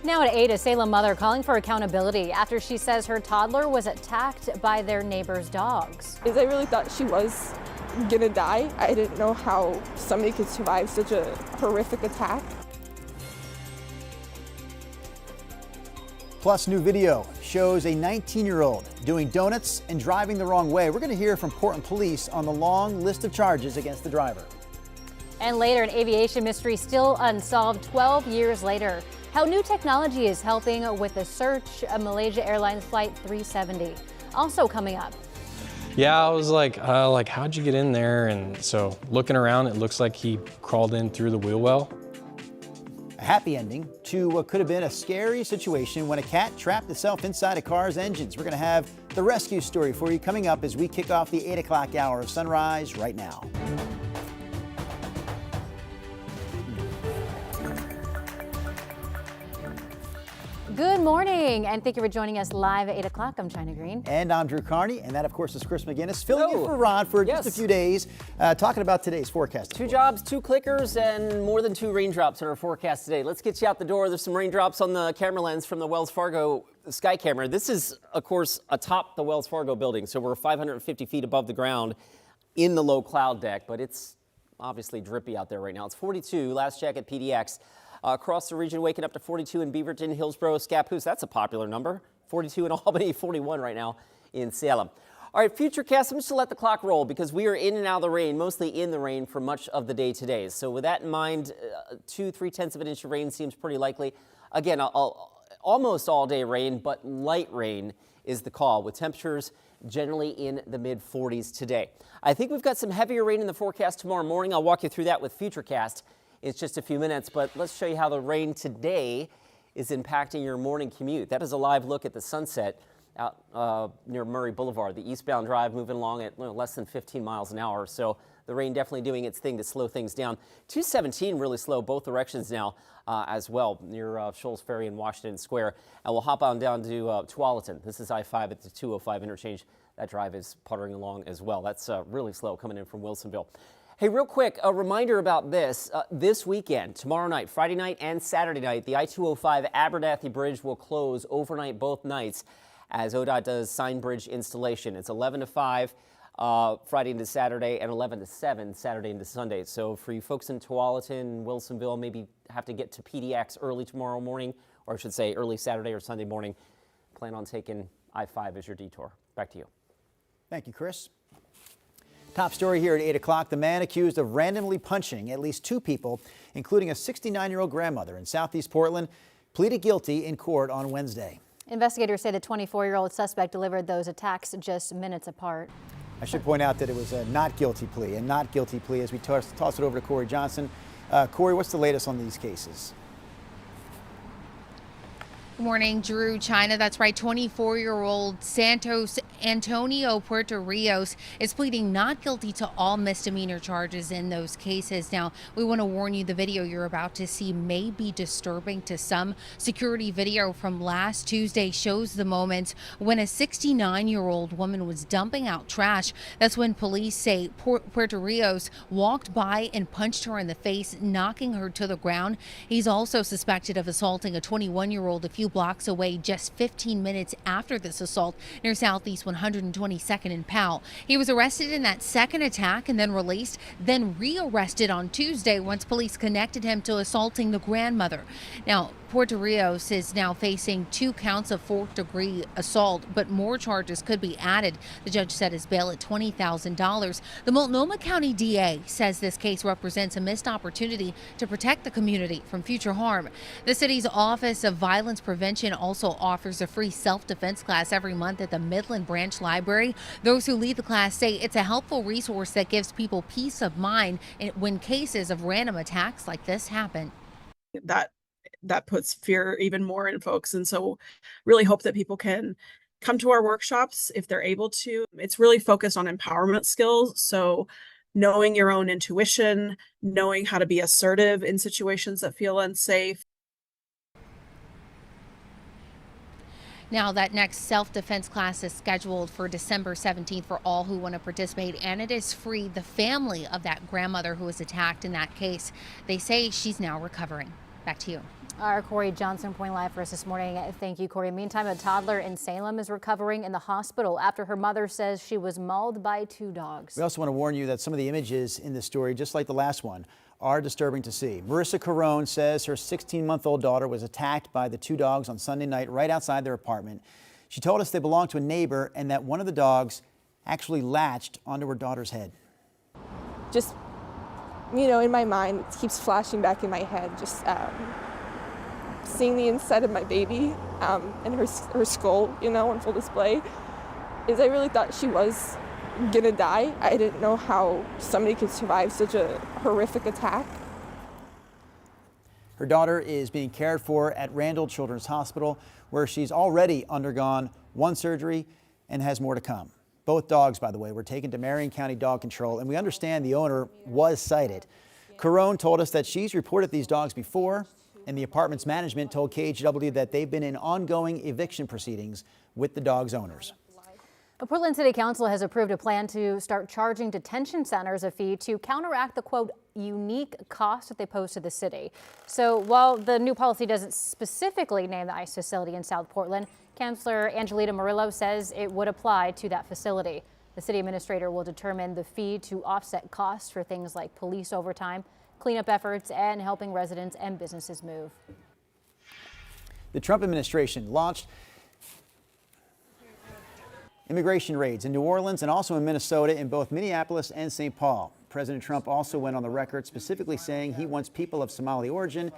Now at 8, a Salem mother calling for accountability after she says her toddler was attacked by their neighbor's dogs. I really thought she was gonna die. I didn't know how somebody could survive such a horrific attack. Plus, new video shows a 19-year-old doing donuts and driving the wrong way. We're going to hear from Portland police on the long list of charges against the driver. And later, an aviation mystery still unsolved 12 years later. How new technology is helping with the search of Malaysia Airlines Flight 370. Also coming up. Yeah, I was like, how'd you get in there? And so looking around, it looks like he crawled in through the wheel well. A happy ending to what could have been a scary situation when a cat trapped itself inside a car's engines. We're going to have the rescue story for you coming up as we kick off the 8 o'clock hour of Sunrise right now. Good morning, and thank you for joining us live at 8 o'clock. I'm China Green. And I'm Drew Carney, and that, of course, is Chris McGinnis, filling in for Ron for just a few days, talking about today's forecast. 2 jobs, 2 clickers, and more than 2 raindrops in our forecast today. Let's get you out the door. There's some raindrops on the camera lens from the Wells Fargo sky camera. This is, of course, atop the Wells Fargo building, so we're 550 feet above the ground in the low cloud deck, but it's obviously drippy out there right now. It's 42, last check at PDX. Across the region, waking up to 42 in Beaverton, Hillsborough, Scappoose. That's a popular number. 42 in Albany, 41 right now in Salem. All right, Futurecast, I'm just going to let the clock roll because we are in and out of the rain, mostly in the rain for much of the day today. So with that in mind, 2-3 of an inch of rain seems pretty likely. Again, almost all day rain, but light rain is the call with temperatures generally in the mid 40s today. I think we've got some heavier rain in the forecast tomorrow morning. I'll walk you through that with Futurecast. It's just a few minutes, but let's show you how the rain today is impacting your morning commute. That is a live look at the sunset out near Murray Boulevard. The eastbound drive moving along at less than 15 miles an hour. So the rain definitely doing its thing to slow things down. 217 really slow both directions now as well near Shoals Ferry and Washington Square. And we'll hop on down to Tualatin. This is I-5 at the 205 interchange. That drive is puttering along as well. That's really slow coming in from Wilsonville. Hey, real quick, a reminder about this. This weekend, tomorrow night, Friday night and Saturday night, the I-205 Abernathy Bridge will close overnight both nights as ODOT does sign bridge installation. It's 11 to 5 Friday into Saturday and 11 to 7 Saturday into Sunday. So for you folks in Tualatin, Wilsonville, maybe have to get to PDX early tomorrow morning, or I should say early Saturday or Sunday morning. Plan on taking I-5 as your detour. Back to you. Thank you, Chris. Top story here at 8 o'clock. The man accused of randomly punching at least 2 people, including a 69-year-old grandmother in Southeast Portland, pleaded guilty in court on Wednesday. Investigators say the 24-year-old suspect delivered those attacks just minutes apart. I should point out that it was a not guilty plea, as we toss it over to Corey Johnson. Corey, what's the latest on these cases? Good morning, Drew, China. That's right. 24-year-old Santos Antonio Puerto Rios is pleading not guilty to all misdemeanor charges in those cases. Now, we want to warn you, the video you're about to see may be disturbing to some. Security video from last Tuesday shows the moments when a 69-year-old woman was dumping out trash. That's when police say Puerto Rios walked by and punched her in the face, knocking her to the ground. He's also suspected of assaulting a 21-year-old a few blocks away just 15 minutes after this assault near Southeast 122nd and Powell. He was arrested in that second attack and then released, then rearrested on Tuesday once police connected him to assaulting the grandmother. Now, Puerto Rios is now facing 2 counts of 4th-degree assault, but more charges could be added. The judge set his bail at $20,000. The Multnomah County DA says this case represents a missed opportunity to protect the community from future harm. The city's Office of Violence Prevention also offers a free self-defense class every month at the Midland Branch Library. Those who lead the class say it's a helpful resource that gives people peace of mind when cases of random attacks like this happen. That puts fear even more in folks. And so really hope that people can come to our workshops if they're able to. It's really focused on empowerment skills. So knowing your own intuition, knowing how to be assertive in situations that feel unsafe. Now, that next self-defense class is scheduled for December 17th for all who want to participate, and it is free. The family of that grandmother who was attacked in that case, they say she's now recovering. Back to you. Our Corey Johnson reporting live for us this morning. Thank you, Corey. Meantime, a toddler in Salem is recovering in the hospital after her mother says she was mauled by 2 dogs. We also want to warn you that some of the images in this story, just like the last one, are disturbing to see. Marissa Carone says her 16-month-old daughter was attacked by the 2 dogs on Sunday night right outside their apartment. She told us they belonged to a neighbor and that one of the dogs actually latched onto her daughter's head. Just, in my mind, it keeps flashing back in my head, just seeing the inside of my baby and her skull, on full display, is I really thought she was gonna die. I didn't know how somebody could survive such a horrific attack. Her daughter is being cared for at Randall Children's Hospital, where she's already undergone 1 surgery and has more to come. Both dogs, by the way, were taken to Marion County Dog Control, and we understand the owner was cited. Carone told us that she's reported these dogs before, and the apartment's management told KGW that they've been in ongoing eviction proceedings with the dogs' owners. The Portland City Council has approved a plan to start charging detention centers a fee to counteract the, quote, unique cost that they pose to the city. So while the new policy doesn't specifically name the ICE facility in South Portland, Councilor Angelita Murillo says it would apply to that facility. The city administrator will determine the fee to offset costs for things like police overtime, cleanup efforts, and helping residents and businesses move. The Trump administration launched immigration raids in New Orleans and also in Minnesota, in both Minneapolis and St. Paul. President Trump also went on the record specifically saying he wants people of Somali origin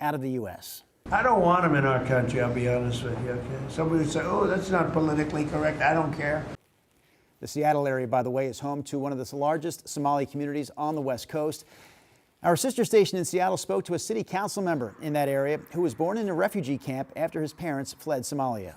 out of the U.S. I don't want them in our country, I'll be honest with you. Okay? Somebody would say, oh, that's not politically correct. I don't care. The Seattle area, by the way, is home to one of the largest Somali communities on the West Coast. Our sister station in Seattle spoke to a city council member in that area who was born in a refugee camp after his parents fled Somalia.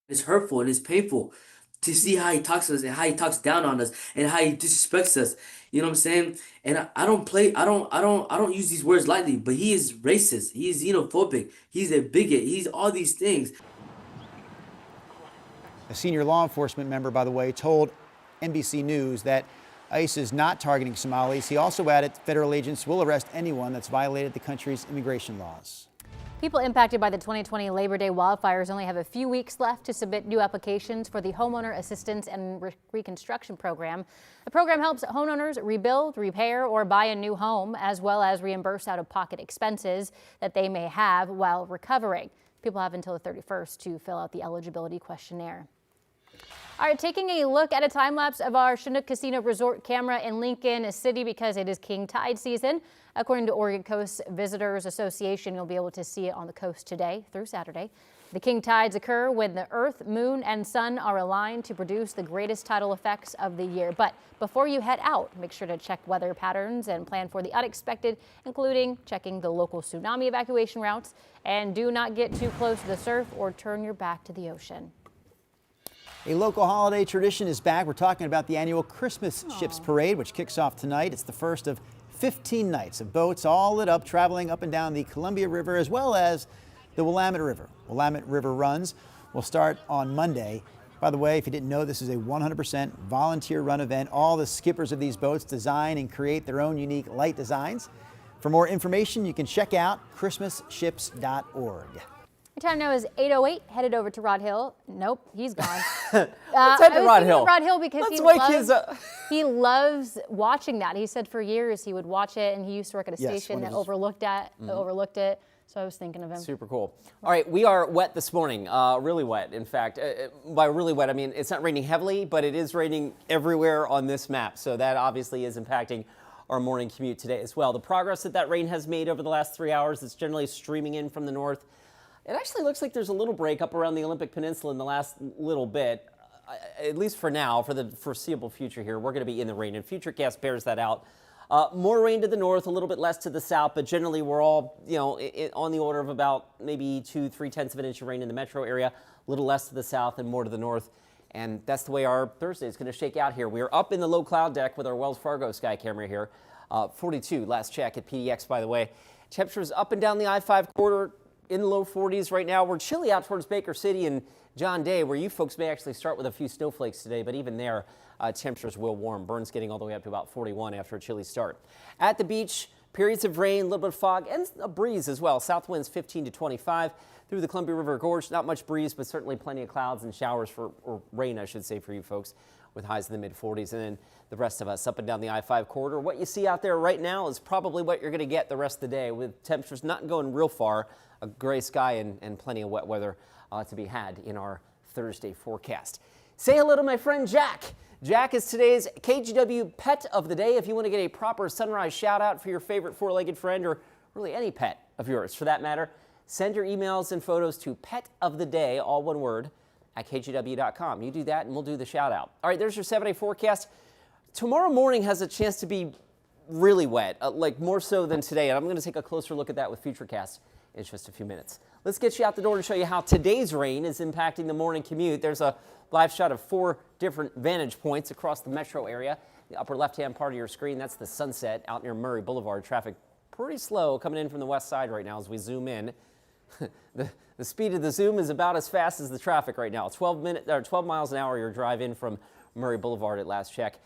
It's hurtful and it's painful to see how he talks to us and how he talks down on us and how he disrespects us. You know what I'm saying? And I don't use these words lightly, but he is racist. He is xenophobic. He's a bigot. He's all these things. A senior law enforcement member, by the way, told NBC News that ICE is not targeting Somalis. He also added federal agents will arrest anyone that's violated the country's immigration laws. People impacted by the 2020 Labor Day wildfires only have a few weeks left to submit new applications for the Homeowner Assistance and Reconstruction Program. The program helps homeowners rebuild, repair, or buy a new home, as well as reimburse out-of-pocket expenses that they may have while recovering. People have until the 31st to fill out the eligibility questionnaire. All right, taking a look at a time lapse of our Chinook Casino Resort camera in Lincoln City because it is king tide season. According to Oregon Coast Visitors Association, you'll be able to see it on the coast today through Saturday. The king tides occur when the earth, moon, and sun are aligned to produce the greatest tidal effects of the year. But before you head out, make sure to check weather patterns and plan for the unexpected, including checking the local tsunami evacuation routes. And do not get too close to the surf or turn your back to the ocean. A local holiday tradition is back. We're talking about the annual Christmas Ships Parade, which kicks off tonight. It's the first of 15 nights of boats all lit up, traveling up and down the Columbia River as well as the Willamette River. Willamette River runs will start on Monday. By the way, if you didn't know, this is a 100% volunteer-run event. All the skippers of these boats design and create their own unique light designs. For more information, you can check out christmasships.org. Your time now is 8:08. Headed over to Rod Hill. Nope, he's gone. Let's head to Rod Hill. Rod Hill because Let's he loves watching that. He said for years he would watch it, and he used to work at a station that overlooked it. So I was thinking of him. Super cool. All right, we are wet this morning, really wet, in fact. By really wet, I mean it's not raining heavily, but it is raining everywhere on this map. So that obviously is impacting our morning commute today as well. The progress that rain has made over the last 3 hours, it's generally streaming in from the north. It actually looks like there's a little break up around the Olympic Peninsula in the last little bit. At least for now, for the foreseeable future here, we're going to be in the rain, and Futurecast bears that out. More rain to the north, a little bit less to the south, but generally we're all, on the order of about maybe 2-3 tenths of an inch of rain in the metro area, a little less to the south and more to the north. And that's the way our Thursday is going to shake out here. We are up in the low cloud deck with our Wells Fargo sky camera here. 42 last check at PDX, by the way. Temperatures up and down the I-5 corridor in the low 40s right now. We're chilly out towards Baker City and John Day, where you folks may actually start with a few snowflakes today, but even there, temperatures will warm. Burns getting all the way up to about 41 after a chilly start. At the beach, Periods of rain, a little bit of fog, and a breeze as well. South winds 15 to 25 through the Columbia River Gorge. Not much breeze, but certainly plenty of clouds and showers or rain, I should say, for you folks, with highs in the mid-40s. And then the rest of us up and down the I-5 corridor. What you see out there right now is probably what you're going to get the rest of the day, with temperatures not going real far, a gray sky and plenty of wet weather to be had in our Thursday forecast. Say hello to my friend Jack. Jack is today's KGW Pet of the Day. If you want to get a proper sunrise shout out for your favorite four-legged friend, or really any pet of yours for that matter, send your emails and photos to petoftheday, all one word, at kgw.com. You do that and we'll do the shout out. All right, there's your 7-day forecast. Tomorrow morning has a chance to be really wet, like more so than today. And I'm going to take a closer look at that with Futurecast in just a few minutes. Let's get you out the door to show you how today's rain is impacting the morning commute. There's a live shot of 4 different vantage points across the metro area. The upper left-hand part of your screen, that's the sunset out near Murray Boulevard. Traffic pretty slow coming in from the west side right now as we zoom in. The speed of the zoom is about as fast as the traffic right now. 12 miles an hour your drive in from Murray Boulevard at last check.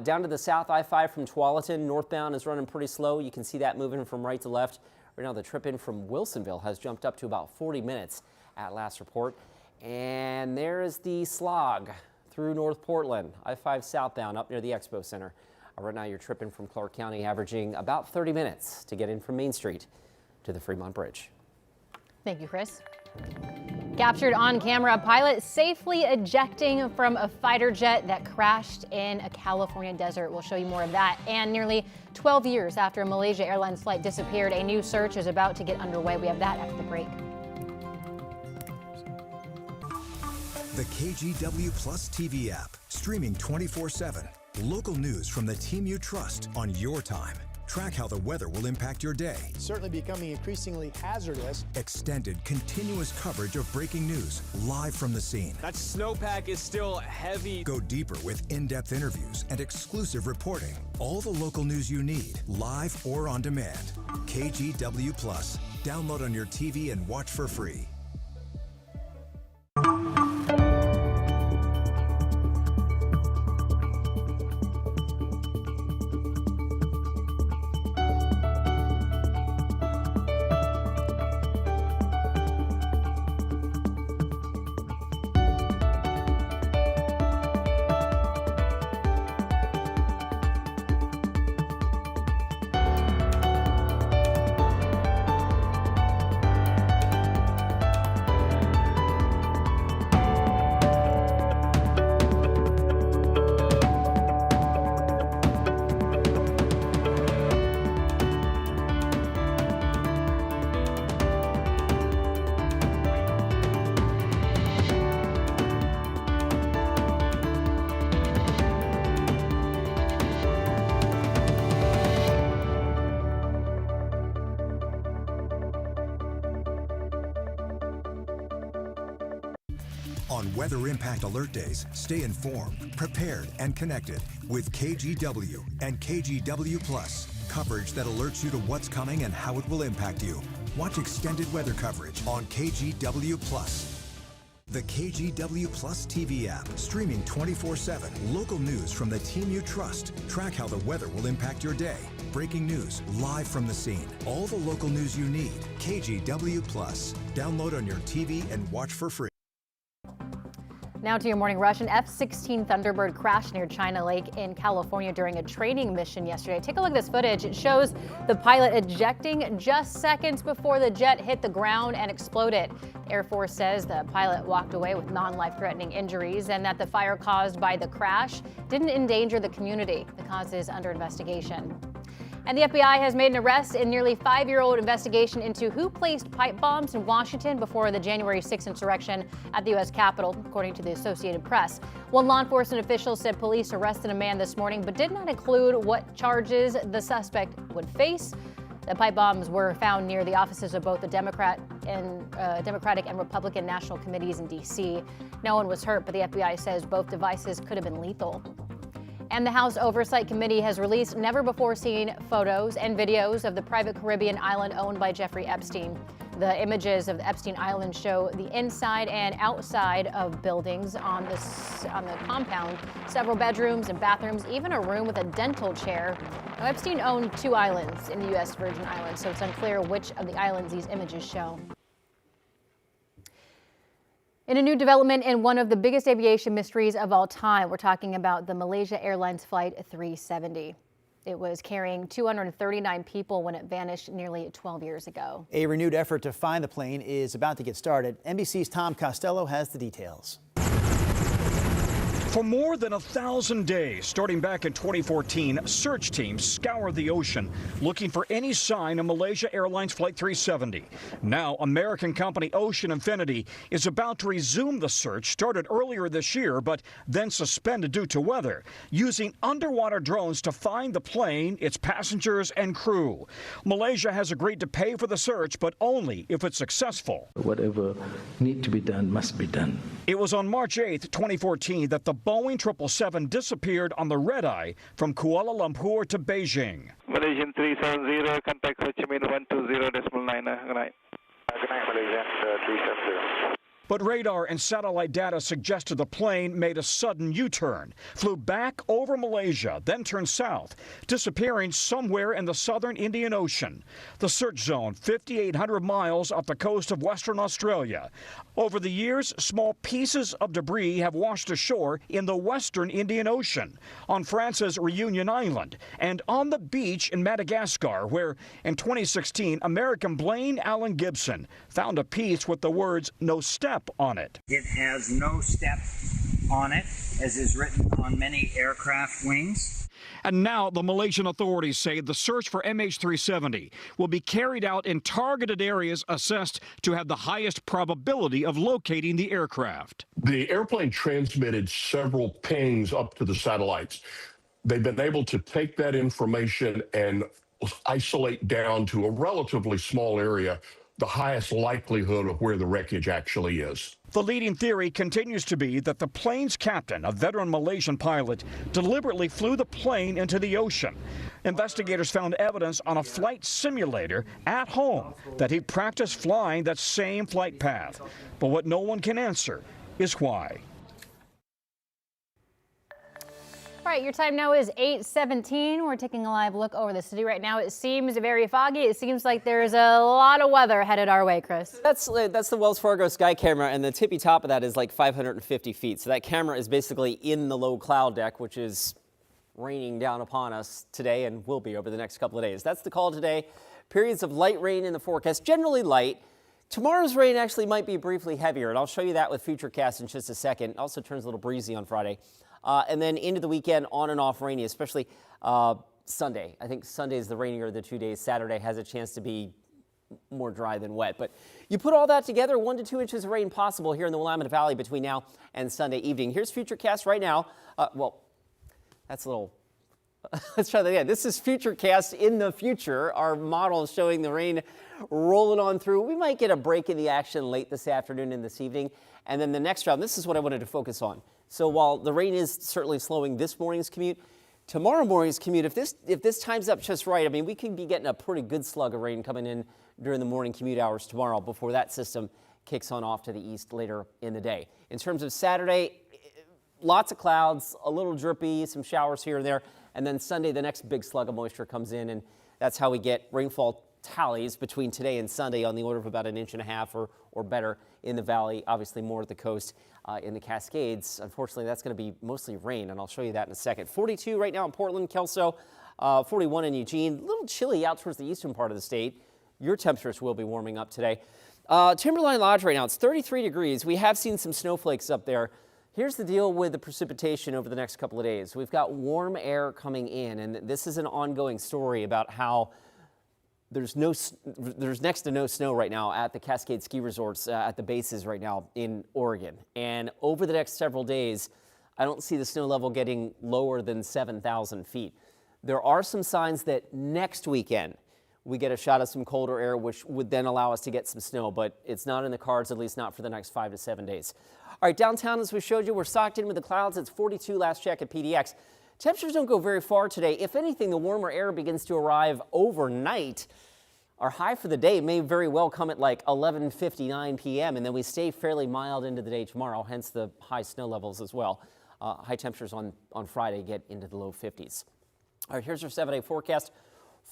Down to the south, I-5 from Tualatin, northbound is running pretty slow. You can see that moving from right to left. Right now, the trip in from Wilsonville has jumped up to about 40 minutes at last report. And there is the slog through North Portland, I-5 southbound up near the Expo Center. Right now, you're tripping from Clark County, averaging about 30 minutes to get in from Main Street to the Fremont Bridge. Thank you, Chris. Captured on camera, a pilot safely ejecting from a fighter jet that crashed in a California desert. We'll show you more of that. And nearly 12 years after a Malaysia Airlines flight disappeared, a new search is about to get underway. We have that after the break. The KGW Plus TV app, streaming 24/7. Local news from the team you trust on your time. Track how the weather will impact your day. Certainly becoming increasingly hazardous. Extended, continuous coverage of breaking news, live from the scene. That snowpack is still heavy. Go deeper with in-depth interviews and exclusive reporting. All the local news you need, live or on demand. KGW Plus. Download on your TV and watch for free. On Weather Impact Alert Days, stay informed, prepared, and connected with KGW and KGW Plus. Coverage that alerts you to what's coming and how it will impact you. Watch extended weather coverage on KGW Plus. The KGW Plus TV app, streaming 24/7. Local news from the team you trust. Track how the weather will impact your day. Breaking news, live from the scene. All the local news you need. KGW Plus. Download on your TV and watch for free. Now to your morning rush. An F-16 Thunderbird crashed near China Lake in California during a training mission yesterday. Take a look at this footage. It shows the pilot ejecting just seconds before the jet hit the ground and exploded. The Air Force says the pilot walked away with non-life-threatening injuries and that the fire caused by the crash didn't endanger the community. The cause is under investigation. And the FBI has made an arrest in nearly 5-year-old investigation into who placed pipe bombs in Washington before the January 6th insurrection at the U.S. Capitol, according to the Associated Press. One law enforcement official said police arrested a man this morning, but did not include what charges the suspect would face. The pipe bombs were found near the offices of both the Democratic and Republican National Committees in D.C. No one was hurt, but the FBI says both devices could have been lethal. And the House Oversight Committee has released never-before-seen photos and videos of the private Caribbean island owned by Jeffrey Epstein. The images of the Epstein Island show the inside and outside of buildings on the compound, several bedrooms and bathrooms, even a room with a dental chair. Now, Epstein owned 2 islands in the U.S. Virgin Islands, so it's unclear which of the islands these images show. In a new development in one of the biggest aviation mysteries of all time, we're talking about the Malaysia Airlines Flight 370. It was carrying 239 people when it vanished nearly 12 years ago. A renewed effort to find the plane is about to get started. NBC's Tom Costello has the details. For more than 1,000 days, starting back in 2014, search teams scoured the ocean looking for any sign of Malaysia Airlines Flight 370. Now, American company Ocean Infinity is about to resume the search started earlier this year, but then suspended due to weather, using underwater drones to find the plane, its passengers, and crew. Malaysia has agreed to pay for the search, but only if it's successful. Whatever needs to be done must be done. It was on March 8th, 2014, that the Boeing 777 disappeared on the red-eye from Kuala Lumpur to Beijing. Malaysian 370, contact Ho Chi Minh 120.9. Good night. Good night, Malaysian 370. But radar and satellite data suggested the plane made a sudden U-turn, flew back over Malaysia, then turned south, disappearing somewhere in the southern Indian Ocean. The search zone, 5,800 miles off the coast of Western Australia. Over the years, small pieces of debris have washed ashore in the western Indian Ocean, on France's Reunion Island, and on the beach in Madagascar, where in 2016, American Blaine Allen Gibson found a piece with the words "no step" on it. It has no step on it, as is written on many aircraft wings. And now the Malaysian authorities say the search for MH370 will be carried out in targeted areas assessed to have the highest probability of locating the aircraft. The airplane transmitted several pings up to the satellites. They've been able to take that information and isolate down to a relatively small area the highest likelihood of where the wreckage actually is. The leading theory continues to be that the plane's captain, a veteran Malaysian pilot, deliberately flew the plane into the ocean. Investigators found evidence on a flight simulator at home that he practiced flying that same flight path. But what no one can answer is why. All right, your time now is 8:17. We're taking a live look over the city right now. It seems very foggy. It seems like there's a lot of weather headed our way, Chris. That's the Wells Fargo sky camera, and the tippy top of that is like 550 feet. So that camera is basically in the low cloud deck, which is raining down upon us today and will be over the next couple of days. That's the call today. Periods of light rain in the forecast, generally light. Tomorrow's rain actually might be briefly heavier, and I'll show you that with Futurecast in just a second. It also turns a little breezy on Friday. And then into the weekend, on and off rainy, especially Sunday. I think Sunday is the rainier of the 2 days. Saturday has a chance to be more dry than wet. But you put all that together, 1 to 2 inches of rain possible here in the Willamette Valley between now and Sunday evening. Here's Futurecast right now. Well, that's a little... Let's try that again. This is Futurecast in the future. Our model is showing the rain rolling on through. We might get a break in the action late this afternoon and this evening. And then the next round, this is what I wanted to focus on. So while the rain is certainly slowing this morning's commute, tomorrow morning's commute, if this times up just right, I mean, we could be getting a pretty good slug of rain coming in during the morning commute hours tomorrow before that system kicks on off to the east later in the day. In terms of Saturday, lots of clouds, a little drippy, some showers here and there. And then Sunday, the next big slug of moisture comes in, and that's how we get rainfall tallies between today and Sunday on the order of about 1.5 inches or better in the valley, obviously more at the coast. In the Cascades, unfortunately, that's going to be mostly rain, and I'll show you that in a second. 42 right now in Portland, Kelso, 41 in Eugene. A little chilly out towards the eastern part of the state. Your temperatures will be warming up today. Timberline Lodge right now, it's 33 degrees. We have seen some snowflakes up there. Here's the deal with the precipitation over the next couple of days. We've got warm air coming in, and this is an ongoing story about how there's next to no snow right now at the Cascade ski resorts at the bases right now in Oregon. And over the next several days, I don't see the snow level getting lower than 7,000 feet. There are some signs that next weekend we get a shot of some colder air, which would then allow us to get some snow, but it's not in the cards, at least not for the next 5 to 7 days. All right, downtown, as we showed you, we're socked in with the clouds. It's 42 last check at PDX. Temperatures don't go very far today. If anything, the warmer air begins to arrive overnight. Our high for the day may very well come at like 11:59 p.m. and then we stay fairly mild into the day tomorrow, hence the high snow levels as well. High temperatures on Friday get into the low 50s. All right, here's our 7-day forecast.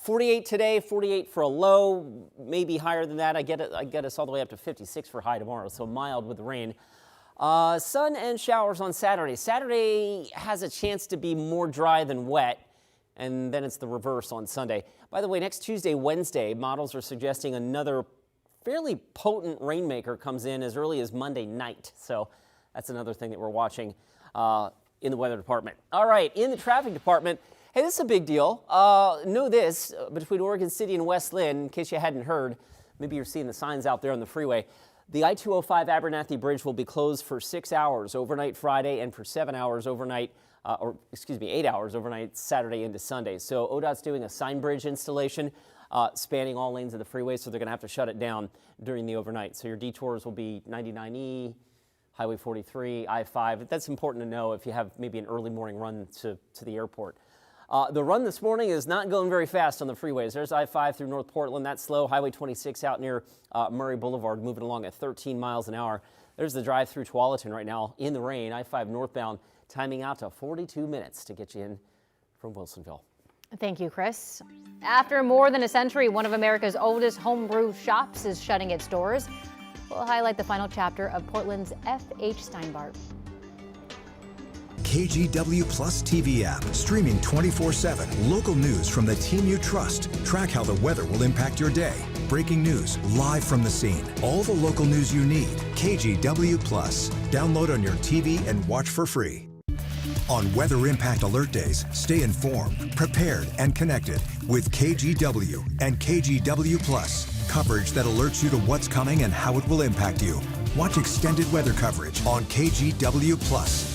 48 today, 48 for a low, maybe higher than that. I get us all the way up to 56 for high tomorrow, so mild with the rain. Sun and showers on Saturday. Saturday has a chance to be more dry than wet, and then it's the reverse on Sunday. By the way, next Tuesday, Wednesday, models are suggesting another fairly potent rainmaker comes in as early as Monday night. So that's another thing that we're watching in the weather department. All right, in the traffic department, hey, this is a big deal. Know this, between Oregon City and West Lynn, in case you hadn't heard, maybe you're seeing the signs out there on the freeway. The I-205 Abernathy Bridge will be closed for 6 hours overnight Friday and for 7 hours overnight, 8 hours overnight Saturday into Sunday. So ODOT's doing a sign bridge installation spanning all lanes of the freeway, so they're going to have to shut it down during the overnight. So your detours will be 99E, Highway 43, I-5. That's important to know if you have maybe an early morning run to the airport. The run this morning is not going very fast on the freeways. There's I-5 through North Portland. That's slow. Highway 26 out near Murray Boulevard moving along at 13 miles an hour. There's the drive through Tualatin right now in the rain. I-5 northbound timing out to 42 minutes to get you in from Wilsonville. Thank you, Chris. After more than a century, one of America's oldest homebrew shops is shutting its doors. We'll highlight the final chapter of Portland's F.H. Steinbart. KGW Plus TV app, streaming 24/7. Local news from the team you trust. Track how the weather will impact your day. Breaking news live from the scene. All the local news you need. KGW Plus. Download on your TV and watch for free. On Weather Impact Alert Days, stay informed, prepared, and connected with KGW and KGW Plus. Coverage that alerts you to what's coming and how it will impact you. Watch extended weather coverage on KGW Plus.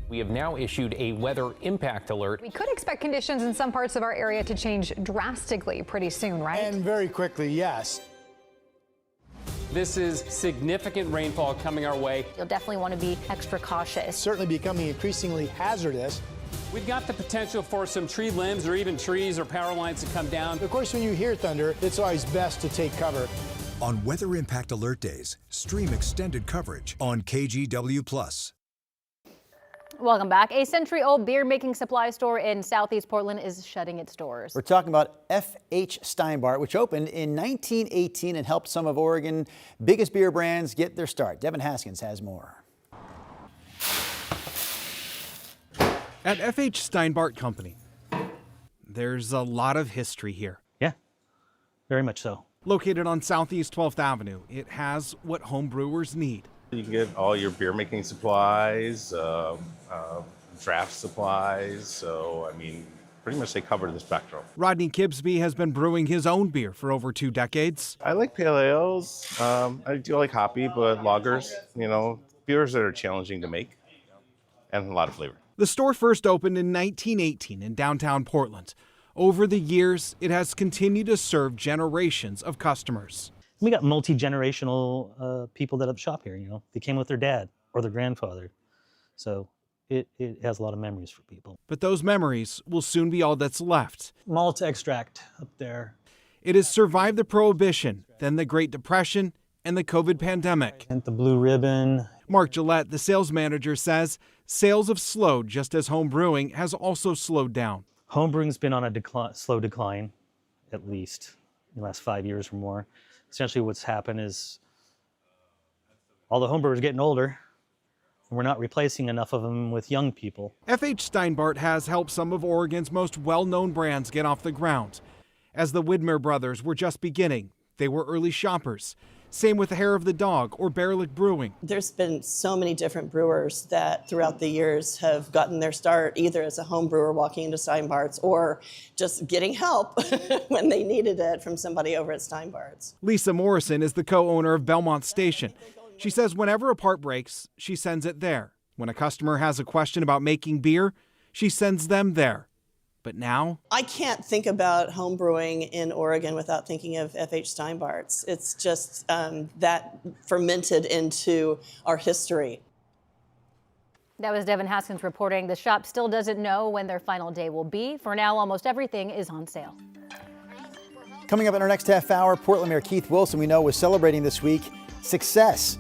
We have now issued a weather impact alert. We could expect conditions in some parts of our area to change drastically pretty soon, right? And very quickly, yes. This is significant rainfall coming our way. You'll definitely want to be extra cautious. It's certainly becoming increasingly hazardous. We've got the potential for some tree limbs or even trees or power lines to come down. Of course, when you hear thunder, it's always best to take cover. On Weather Impact Alert Days, stream extended coverage on KGW Plus. Welcome back. A century-old beer-making supply store in Southeast Portland is shutting its doors. We're talking about F.H. Steinbart, which opened in 1918 and helped some of Oregon's biggest beer brands get their start. Devin Haskins has more. At F.H. Steinbart Company, there's a lot of history here. Yeah, very much so. Located on Southeast 12th Avenue, it has what home brewers need. You can get all your beer making supplies, draft supplies. So, I mean, pretty much they cover the spectrum. Rodney Kibsby has been brewing his own beer for over 2 decades. I like pale ales. I do like hoppy, but lagers, beers that are challenging to make and a lot of flavor. The store first opened in 1918 in downtown Portland. Over the years, it has continued to serve generations of customers. We got multi-generational people that have shop here, They came with their dad or their grandfather. So it has a lot of memories for people. But those memories will soon be all that's left. Malt extract up there. It has survived the Prohibition, then the Great Depression, and the COVID pandemic. And the blue ribbon. Mark Gillette, the sales manager, says sales have slowed just as home brewing has also slowed down. Home brewing's been on a slow decline, at least. in the last 5 years or more. Essentially what's happened is all the homebrewers are getting older, and we're not replacing enough of them with young people. F.H. Steinbart has helped some of Oregon's most well-known brands get off the ground. As the Widmer brothers were just beginning, they were early shoppers. Same with Hair of the Dog or Bearlick Brewing. There's been so many different brewers that throughout the years have gotten their start either as a home brewer walking into Steinbart's or just getting help when they needed it from somebody over at Steinbart's. Lisa Morrison is the co-owner of Belmont Station. She says whenever a part breaks, she sends it there. When a customer has a question about making beer, she sends them there. But now, I can't think about home brewing in Oregon without thinking of F.H. Steinbart's. It's just that fermented into our history. That was Devin Haskins reporting. The shop still doesn't know when their final day will be. For now, almost everything is on sale. Coming up in our next half hour, Portland Mayor Keith Wilson, we know, was celebrating this week success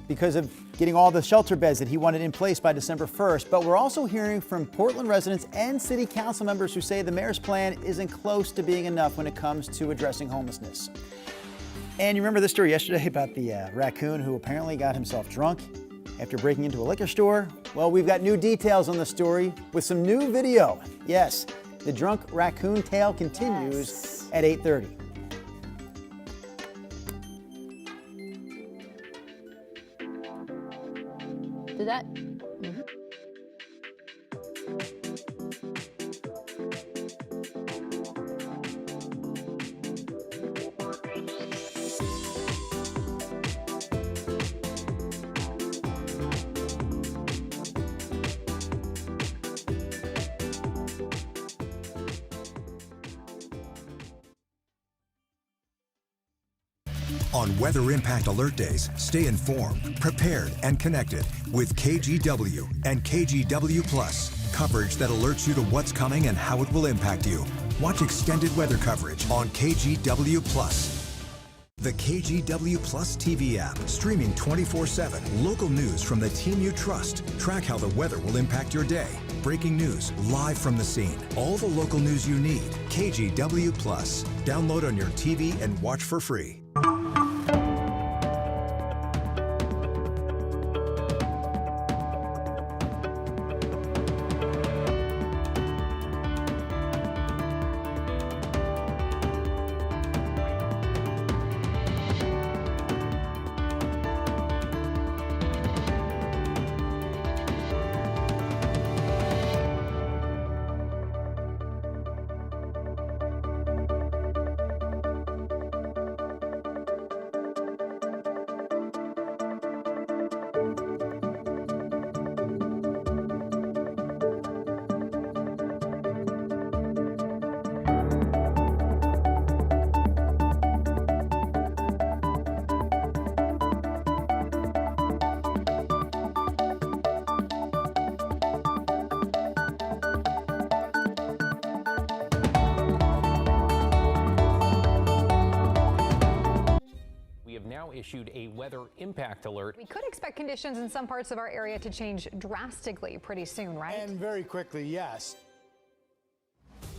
because of getting all the shelter beds that he wanted in place by December 1st. But we're also hearing from Portland residents and city council members who say the mayor's plan isn't close to being enough when it comes to addressing homelessness. And you remember the story yesterday about the raccoon who apparently got himself drunk after breaking into a liquor store? Well, we've got new details on the story with some new video. Yes, the drunk raccoon tale continues at 8:30. Do that. On Weather Impact Alert Days, stay informed, prepared, and connected with KGW and KGW Plus. Coverage that alerts you to what's coming and how it will impact you. Watch extended weather coverage on KGW Plus. The KGW Plus TV app, streaming 24/7. Local news from the team you trust. Track how the weather will impact your day. Breaking news, live from the scene. All the local news you need. KGW Plus. Download on your TV and watch for free. Issued a weather impact alert. We could expect conditions in some parts of our area to change drastically pretty soon, right? And very quickly, yes.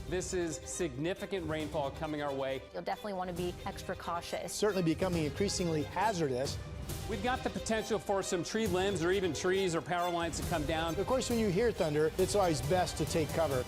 This is significant rainfall coming our way. You'll definitely want to be extra cautious. Certainly becoming increasingly hazardous. We've got the potential for some tree limbs or even trees or power lines to come down. Of course, when you hear thunder, it's always best to take cover.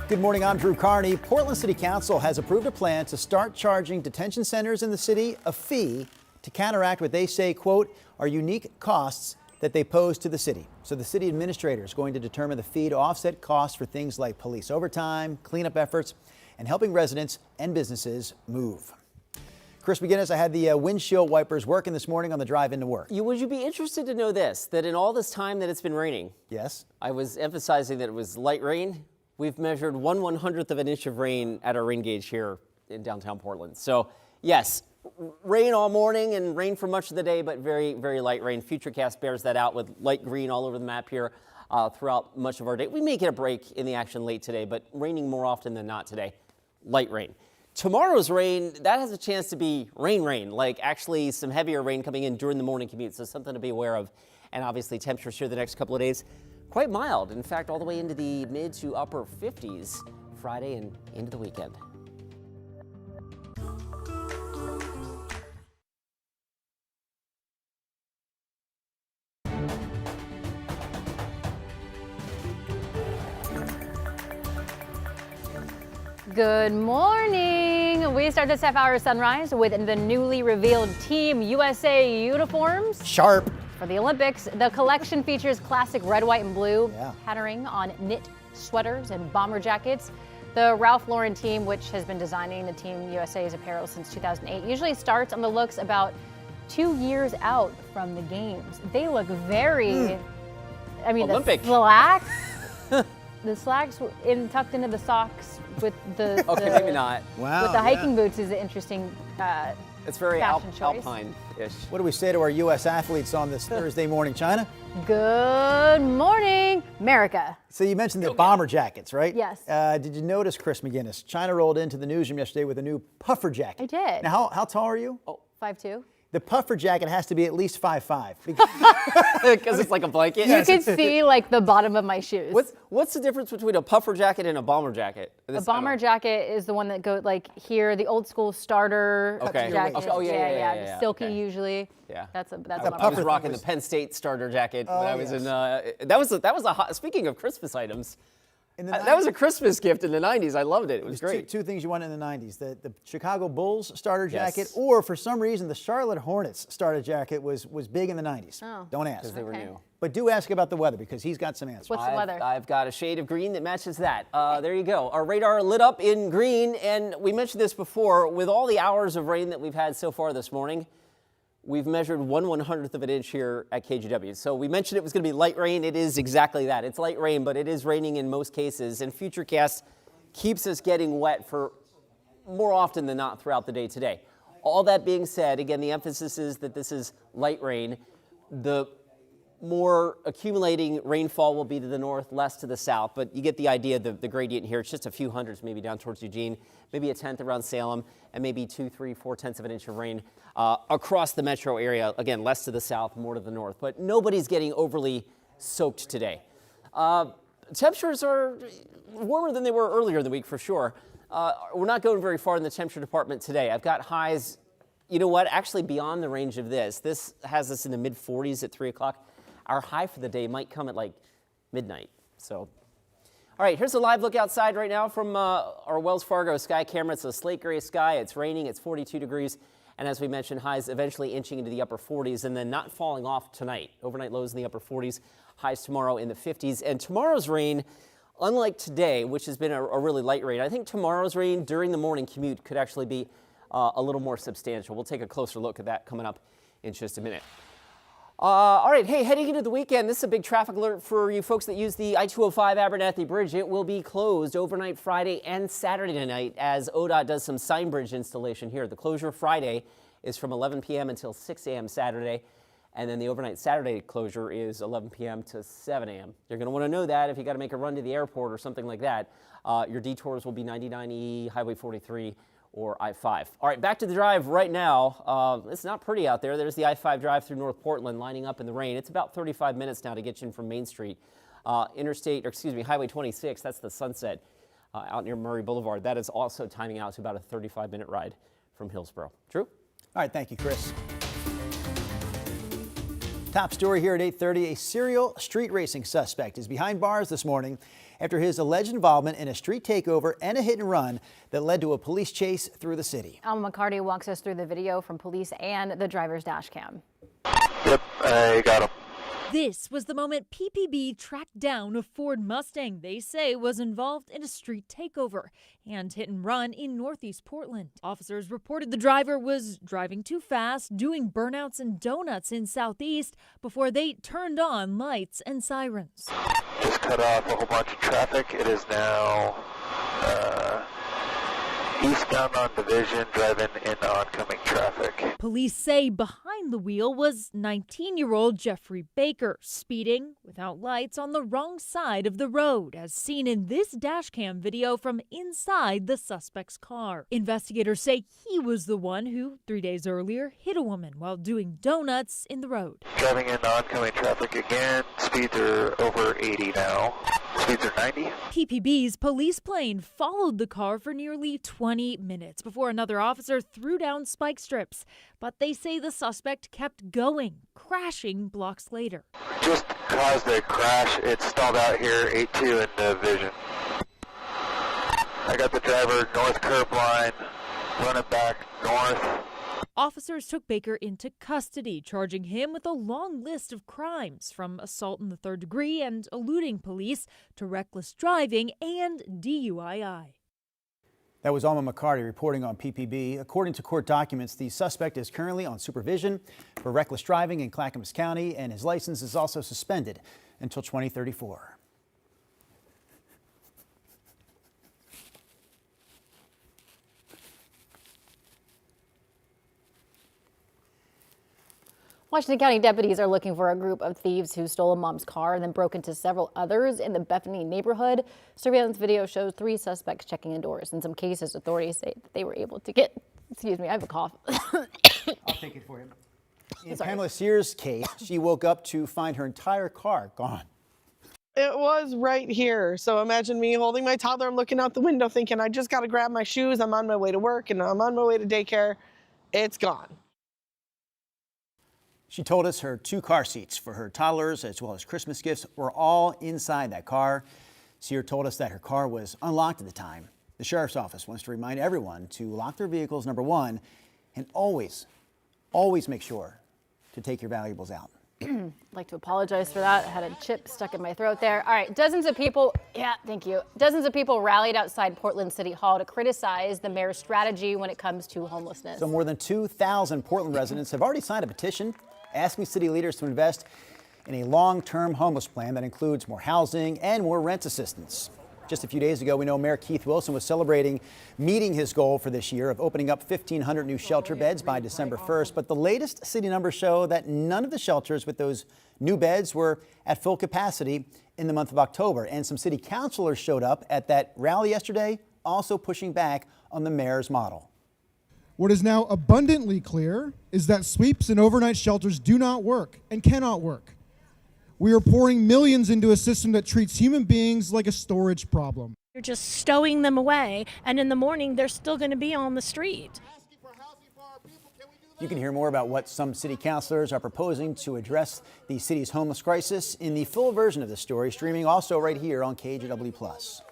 Good morning, I'm Drew Carney. Portland City Council has approved a plan to start charging detention centers in the city a fee to counteract what they say, quote, are unique costs that they pose to the city. So the city administrator is going to determine the fee to offset costs for things like police overtime, cleanup efforts, and helping residents and businesses move. Chris McGinnis, I had the windshield wipers working this morning on the drive into work. Would you be interested to know this, that in all this time that it's been raining? Yes. I was emphasizing that it was light rain. We've measured 1/100th of an inch of rain at our rain gauge here in downtown Portland. So yes, rain all morning and rain for much of the day, but very, very light rain. Futurecast bears that out with light green all over the map here throughout much of our day. We may get a break in the action late today, but raining more often than not today. Light rain. Tomorrow's rain, that has a chance to be rain, like actually some heavier rain coming in during the morning commute. So something to be aware of. And obviously temperatures here the next couple of days, quite mild. In fact, all the way into the mid to upper 50s Friday and into the weekend. Good morning. We start this half-hour sunrise with the newly revealed Team USA uniforms. Sharp. For the Olympics, the collection features classic red, white, and blue patterning on knit sweaters and bomber jackets. The Ralph Lauren team, which has been designing the Team USA's apparel since 2008, usually starts on the looks about 2 years out from the games. They look very, I mean, Olympic. The slacks tucked into the socks with the Okay, maybe not. Wow. with the hiking boots is an interesting It's very fashion choice. alpine-ish. What do we say to our U.S. athletes on this Thursday morning, China? Good morning, America. So you mentioned the bomber jackets, right? Yes. Did you notice, Chris McGinnis, China rolled into the newsroom yesterday with a new puffer jacket. I did. Now, how tall are you? 5'2". The puffer jacket has to be at least 5'5". Because it's like a blanket? You could see like the bottom of my shoes. What's the difference between a puffer jacket and a bomber jacket? A bomber jacket is the one that goes like here, the old school starter jacket. Okay. Oh, yeah. Silky Okay. usually. Yeah. That's I what was rocking the Penn State starter jacket when I was in. That was a hot. Speaking of Christmas items, that was a Christmas gift in the '90s. I loved it. It was great. Two things you wanted in the '90s: the Chicago Bulls starter jacket, or for some reason the Charlotte Hornets starter jacket was big in the '90s. Oh. Don't ask. Because they were new. But do ask about the weather because he's got some answers. What's the weather? I've got a shade of green that matches that. There you go. Our radar lit up in green, and we mentioned this before. With all the hours of rain that we've had so far this morning, we've measured 1/100th of an inch here at KGW. So we mentioned it was going to be light rain. It is exactly that. It's light rain, but it is raining in most cases. And Futurecast keeps us getting wet for more often than not throughout the day today. All that being said, again, the emphasis is that this is light rain. The more accumulating rainfall will be to the north, less to the south, but you get the idea, the gradient here. It's just a few hundreds maybe down towards Eugene, maybe a tenth around Salem, and maybe 2, 3, 4/10 of an inch of rain across the metro area. Again, less to the south, more to the north, but nobody's getting overly soaked today. Temperatures are warmer than they were earlier in the week for sure. We're not going very far in the temperature department today. I've got highs, you know what, actually beyond the range of this. This has us in the mid 40s at 3 o'clock. Our high for the day might come at like midnight. So, all right, here's a live look outside right now from our Wells Fargo sky camera. It's a slate gray sky. It's raining. It's 42 degrees. And as we mentioned, highs eventually inching into the upper 40s and then not falling off tonight. Overnight lows in the upper 40s, highs tomorrow in the 50s. And tomorrow's rain, unlike today, which has been a really light rain, I think tomorrow's rain during the morning commute could actually be a little more substantial. We'll take a closer look at that coming up in just a minute. All right, hey, heading into the weekend, this is a big traffic alert for you folks that use the I-205 Abernathy Bridge. It will be closed overnight Friday and Saturday night as ODOT does some sign bridge installation here. The closure Friday is from 11 p.m. until 6 a.m. Saturday, and then the overnight Saturday closure is 11 p.m. to 7 a.m. You're going to want to know that if you got to make a run to the airport or something like that. Your detours will be 99E, Highway 43, or I-5. All right, back to the drive right now. It's not pretty out there. There's the I-5 drive through North Portland lining up in the rain. It's about 35 minutes now to get you in from Main Street. Highway 26, that's the Sunset out near Murray Boulevard. That is also timing out to about a 35-minute ride from Hillsborough. Drew? All right, thank you, Chris. Top story here at 8:30. A serial street racing suspect is behind bars this morning after his alleged involvement in a street takeover and a hit and run that led to a police chase through the city. Alma McCarty walks us through the video from police and the driver's dash cam. Yep, I got him. This was the moment PPB tracked down a Ford Mustang they say was involved in a street takeover and hit and run in Northeast Portland. Officers reported the driver was driving too fast, doing burnouts and donuts in Southeast before they turned on lights and sirens. Just cut off a whole bunch of traffic. It is now Eastbound on Division, driving in oncoming traffic. Police say behind the wheel was 19-year-old Jeffrey Baker, speeding without lights on the wrong side of the road, as seen in this dashcam video from inside the suspect's car. Investigators say he was the one who, 3 days earlier, hit a woman while doing donuts in the road. Driving in oncoming traffic again. Speeds are over 80 now. Speeds are 90. PPB's police plane followed the car for nearly 20 minutes before another officer threw down spike strips. But they say the suspect kept going, crashing blocks later. Just caused a crash. It stalled out here, 8-2 in Division. I got the driver north curb line, running back north. Officers took Baker into custody, charging him with a long list of crimes, from assault in the third degree and eluding police to reckless driving and DUII. That was Alma McCarty reporting on PPB. According to court documents, the suspect is currently on supervision for reckless driving in Clackamas County, and his license is also suspended until 2034. Washington County deputies are looking for a group of thieves who stole a mom's car and then broke into several others in the Bethany neighborhood. Surveillance video shows 3 suspects checking in doors. In some cases, authorities say that they were able to get, excuse me, I have a cough. I'll take it for you. In Pamela Sears' case, she woke up to find her entire car gone. It was right here. So imagine me holding my toddler. I'm looking out the window thinking, I just got to grab my shoes. I'm on my way to work and I'm on my way to daycare. It's gone. She told us her 2 car seats for her toddlers as well as Christmas gifts were all inside that car. Sear told us that her car was unlocked at the time. The sheriff's office wants to remind everyone to lock their vehicles, number 1, and always make sure to take your valuables out. I'd like to apologize for that. I had a chip stuck in my throat there. All right, dozens of people rallied outside Portland City Hall to criticize the mayor's strategy when it comes to homelessness. So more than 2,000 Portland residents have already signed a petition asking city leaders to invest in a long-term homeless plan that includes more housing and more rent assistance. Just a few days ago, we know Mayor Keith Wilson was celebrating meeting his goal for this year of opening up 1,500 new shelter beds by December 1st. But the latest city numbers show that none of the shelters with those new beds were at full capacity in the month of October. And some city councilors showed up at that rally yesterday, also pushing back on the mayor's model. What is now abundantly clear is that sweeps and overnight shelters do not work and cannot work. We are pouring millions into a system that treats human beings like a storage problem. You're just stowing them away, and in the morning they're still going to be on the street. You can hear more about what some city councilors are proposing to address the city's homeless crisis in the full version of the story, streaming also right here on KGW+.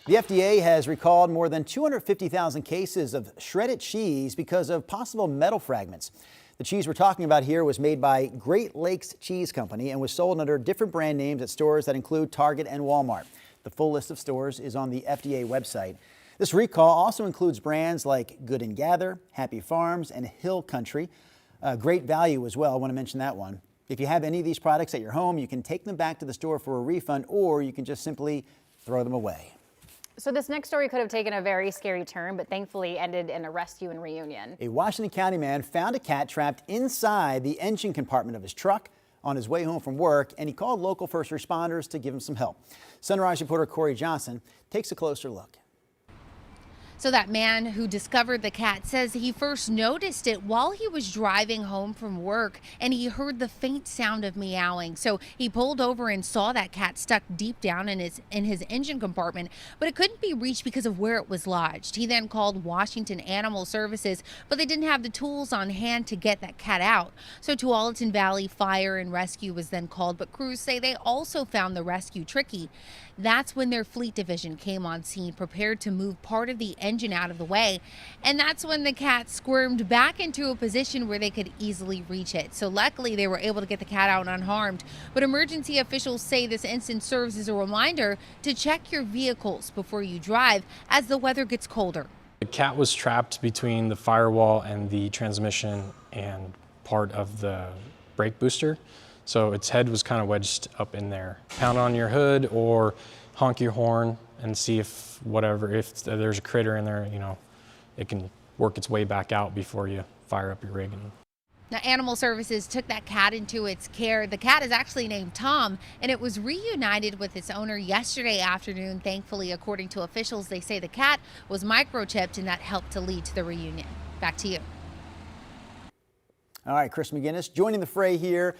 The FDA has recalled more than 250,000 cases of shredded cheese because of possible metal fragments. The cheese we're talking about here was made by Great Lakes Cheese Company and was sold under different brand names at stores that include Target and Walmart. The full list of stores is on the FDA website. This recall also includes brands like Good and Gather, Happy Farms, and Hill Country. Great Value as well, I want to mention that one. If you have any of these products at your home, you can take them back to the store for a refund, or you can just simply throw them away. So this next story could have taken a very scary turn, but thankfully ended in a rescue and reunion. A Washington County man found a cat trapped inside the engine compartment of his truck on his way home from work, and he called local first responders to give him some help. Sunrise reporter Corey Johnson takes a closer look. So that man who discovered the cat says he first noticed it while he was driving home from work, and he heard the faint sound of meowing. So he pulled over and saw that cat stuck deep down in his engine compartment, but it couldn't be reached because of where it was lodged. He then called Washington Animal Services, but they didn't have the tools on hand to get that cat out. So Tualatin Valley Fire and Rescue was then called, but crews say they also found the rescue tricky. That's when their fleet division came on scene, prepared to move part of the engine out of the way. And that's when the cat squirmed back into a position where they could easily reach it. So luckily they were able to get the cat out unharmed. But emergency officials say this incident serves as a reminder to check your vehicles before you drive as the weather gets colder. The cat was trapped between the firewall and the transmission and part of the brake booster. So its head was kind of wedged up in there. Pound on your hood or honk your horn and see if there's a critter in there, it can work its way back out before you fire up your rig. Now, Animal Services took that cat into its care. The cat is actually named Tom, and it was reunited with its owner yesterday afternoon. Thankfully, according to officials, they say the cat was microchipped, and that helped to lead to the reunion. Back to you. All right, Chris McGinnis joining the fray here.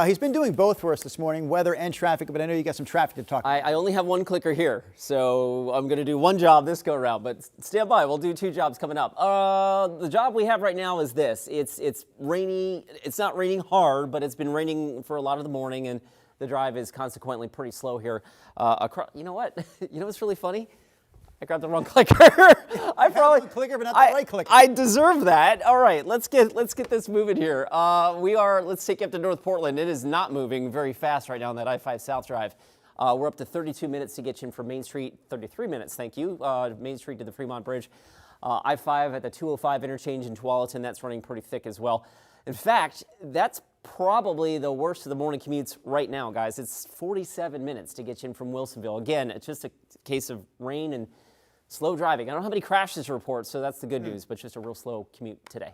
He's been doing both for us this morning, weather and traffic, but I know you got some traffic to talk about. I only have one clicker here, so I'm going to do one job this go around, but stand by. We'll do two jobs coming up. The job we have right now is this. It's rainy. It's not raining hard, but it's been raining for a lot of the morning, and the drive is consequently pretty slow here. You know what? You know what's really funny? I grabbed the wrong clicker. I probably clicker, but not the right clicker. I deserve that. All right, let's get this moving here. Let's take you up to North Portland. It is not moving very fast right now on that I-5 South Drive. We're up to 32 minutes to get you in from Main Street. 33 minutes, thank you. Main Street to the Fremont Bridge. I-5 at the 205 interchange in Tualatin. That's running pretty thick as well. In fact, that's probably the worst of the morning commutes right now, guys. It's 47 minutes to get you in from Wilsonville. Again, it's just a case of rain and slow driving. I don't have any crashes to report, so that's the good news, but just a real slow commute today.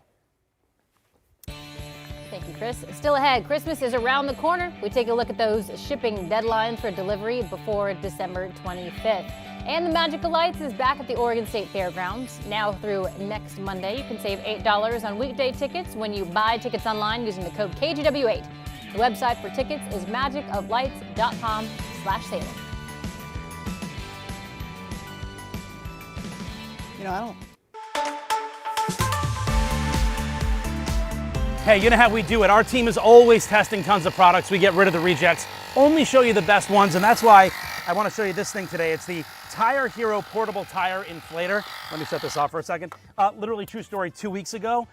Thank you, Chris. Still ahead, Christmas is around the corner. We take a look at those shipping deadlines for delivery before December 25th. And the Magical Lights is back at the Oregon State Fairgrounds. Now through next Monday, you can save $8 on weekday tickets when you buy tickets online using the code KGW8. The website for tickets is magicoflights.com/sailing. Hey, you know how we do it. Our team is always testing tons of products. We get rid of the rejects, only show you the best ones, and that's why I want to show you this thing today. It's the Tire Hero Portable Tire Inflator. Let me shut this off for a second. Literally true story, 2 weeks ago,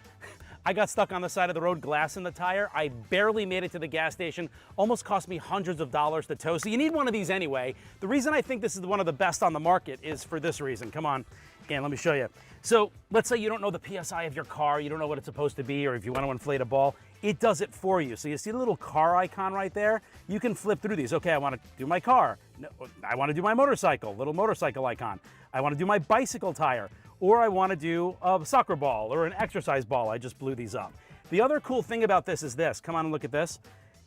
I got stuck on the side of the road, glass in the tire. I barely made it to the gas station. Almost cost me hundreds of dollars to tow. So you need one of these anyway. The reason I think this is one of the best on the market is for this reason. Come on, and let me show you. So let's say you don't know the PSI of your car, you don't know what it's supposed to be, or if you want to inflate a ball, it does it for you. So you see the little car icon right there? You can flip through these. Okay, I want to do my car. No, I want to do my motorcycle, little motorcycle icon. I want to do my bicycle tire, or I want to do a soccer ball or an exercise ball. I just blew these up. The other cool thing about this is this. Come on and look at this.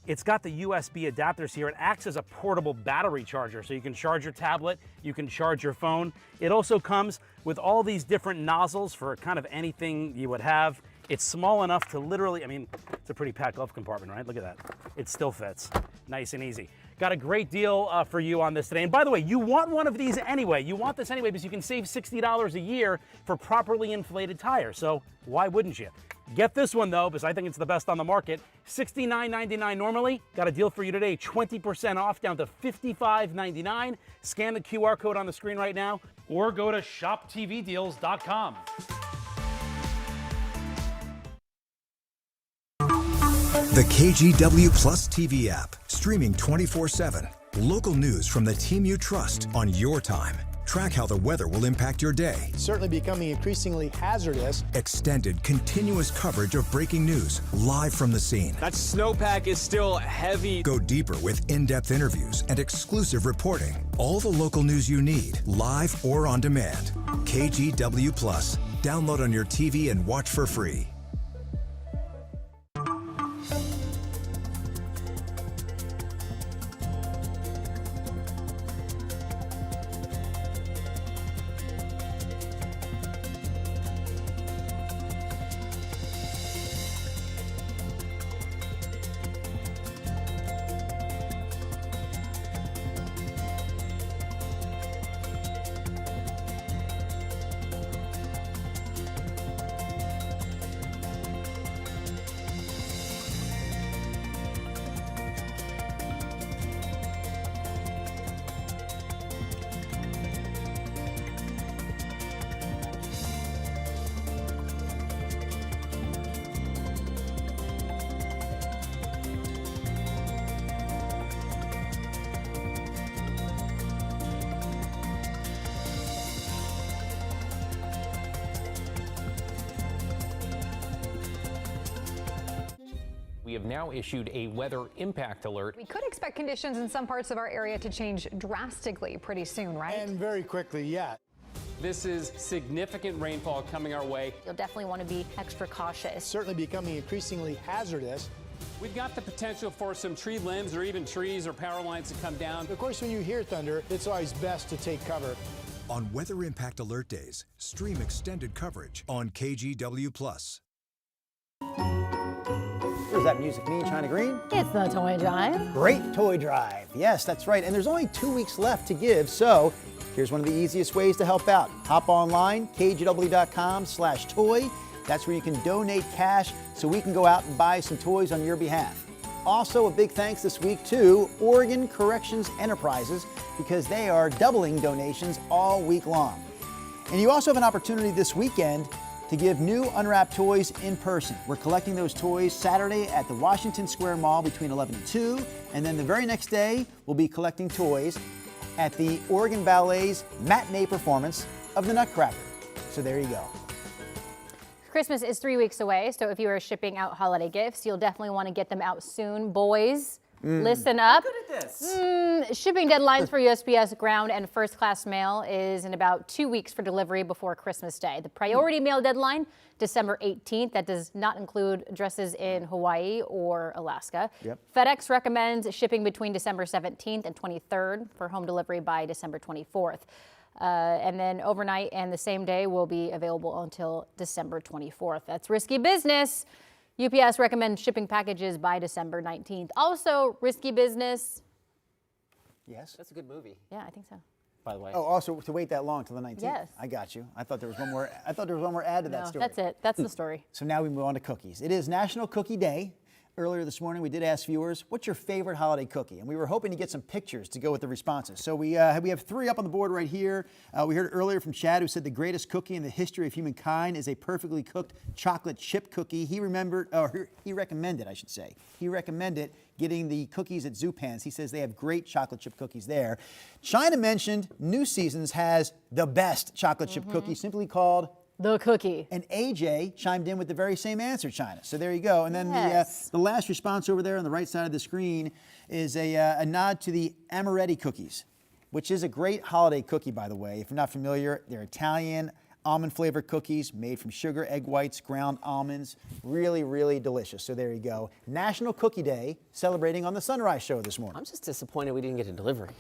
It's got the USB adapters here. It acts as a portable battery charger, so you can charge your tablet, you can charge your phone. It also comes with all these different nozzles for kind of anything you would have. It's small enough to literally, it's a pretty packed glove compartment, right? Look at that. It still fits. Nice and easy. Got a great deal for you on this today. And by the way, you want one of these anyway. You want this anyway because you can save $60 a year for properly inflated tires. So why wouldn't you? Get this one though, because I think it's the best on the market. $69.99 normally. Got a deal for you today. 20% off down to $55.99. Scan the QR code on the screen right now or go to shoptvdeals.com. The KGW Plus TV app, streaming 24/7. Local news from the team you trust on your time. Track how the weather will impact your day. It's certainly becoming increasingly hazardous. Extended, continuous coverage of breaking news, live from the scene. That snowpack is still heavy. Go deeper with in-depth interviews and exclusive reporting. All the local news you need, live or on demand. KGW Plus. Download on your TV and watch for free. have now issued a weather impact alert. We could expect conditions in some parts of our area to change drastically pretty soon, right? And very quickly, yeah. This is significant rainfall coming our way. You'll definitely want to be extra cautious. Certainly becoming increasingly hazardous. We've got the potential for some tree limbs or even trees or power lines to come down. Of course, when you hear thunder, it's always best to take cover. On Weather Impact Alert Days, stream extended coverage on KGW+. What does that music mean, China Green? It's the toy drive. Great toy drive. Yes, that's right. And there's only 2 weeks left to give, so here's one of the easiest ways to help out. Hop online, kgw.com/toy. That's where you can donate cash so we can go out and buy some toys on your behalf. Also, a big thanks this week to Oregon Corrections Enterprises because they are doubling donations all week long. And you also have an opportunity this weekend to give new unwrapped toys in person. We're collecting those toys Saturday at the Washington Square Mall between 11 and 2, and then the very next day we'll be collecting toys at the Oregon Ballet's matinee performance of the Nutcracker. So there you go. Christmas is 3 weeks away, so if you are shipping out holiday gifts, you'll definitely want to get them out soon. Boys, listen up. Good at this. Shipping deadlines for USPS ground and first class mail is in about 2 weeks for delivery before Christmas Day. The priority mail deadline, December 18th. That does not include addresses in Hawaii or Alaska. Yep. FedEx recommends shipping between December 17th and 23rd for home delivery by December 24th. And then overnight and the same day will be available until December 24th. That's risky business. UPS recommends shipping packages by December 19th. Also, risky business. Yes? That's a good movie, Yeah, I think so. by the way. Oh, also to wait that long till the 19th. Yes. I got you. I thought there was one more. I thought there was one more add to that No, story. that's it. That's the story. So now we move on to cookies. It is National Cookie Day. Earlier this morning, we did ask viewers, what's your favorite holiday cookie? And we were hoping to get some pictures to go with the responses. So we have 3 up on the board right here. We heard earlier from Chad, who said the greatest cookie in the history of humankind is a perfectly cooked chocolate chip cookie. He recommended, I should say. He recommended getting the cookies at Zupan's. He says they have great chocolate chip cookies there. China mentioned New Seasons has the best chocolate chip cookie, simply called The cookie. and AJ chimed in with the very same answer, China. So there you go. And then Yes. the last response over there on the right side of the screen is a nod to the Amaretti cookies, which is a great holiday cookie, by the way. If you're not familiar, they're Italian almond-flavored cookies made from sugar, egg whites, ground almonds. Really, really delicious. So there you go. National Cookie Day, celebrating on the Sunrise Show this morning. I'm just disappointed we didn't get a delivery.